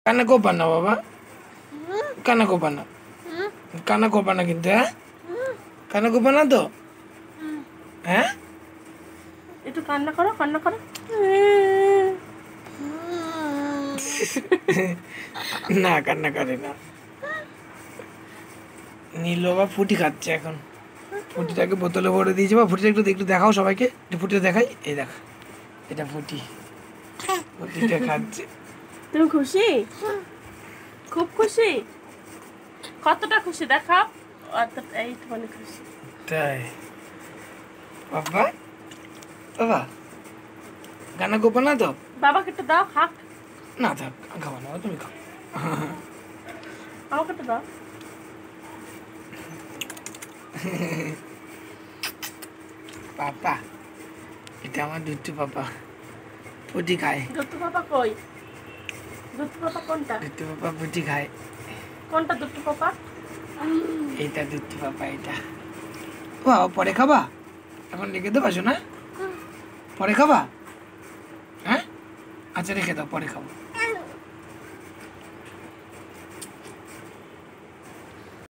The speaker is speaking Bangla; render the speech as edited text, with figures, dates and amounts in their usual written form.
কান্না করবা না বাবা, কান্না করবা না, কান্না করবা না কিন্তু, হ্যাঁ কান্না করবা না তো, হ্যাঁ একটু কান্না করো, কান্না করো। না কান্না করে না। নীল বাবা ফুটি খাচ্ছে এখন, ফুটিটাকে বোতলে ভরে দিয়েছে। বা ফুটিটা একটু একটু দেখাও সবাইকে, একটু ফুটিটা দেখাই, এই দেখ এটা ফুটি, ফুটিটা খাচ্ছে। তুমি খুশি? খুব খুশি? কতটা খুশি দেখাও। এইটুখানি খুশি। তাই বাবা, বাবা কান্না করবো না তো? বাবাকে একটু দাও, খাক। না থাক, খাবো না, তুমি খাও। আমাকে একটু দাও। পাপা, এটা আমার দুট্টু পাপা, ফুটি খায়। দুট্টু পাপা কই? দুট্টু পাপা কোনটা? দুট্টু পাপা ফুটি খায়। কোনটা দুট্টু পাপা? এইটা দুট্টু পাপা, এটা। ও পরে খাবা, এখন রেখে দেবো না, পরে খাবা, হ্যাঁ আচ্ছা রেখে দাও, পরে খাবো।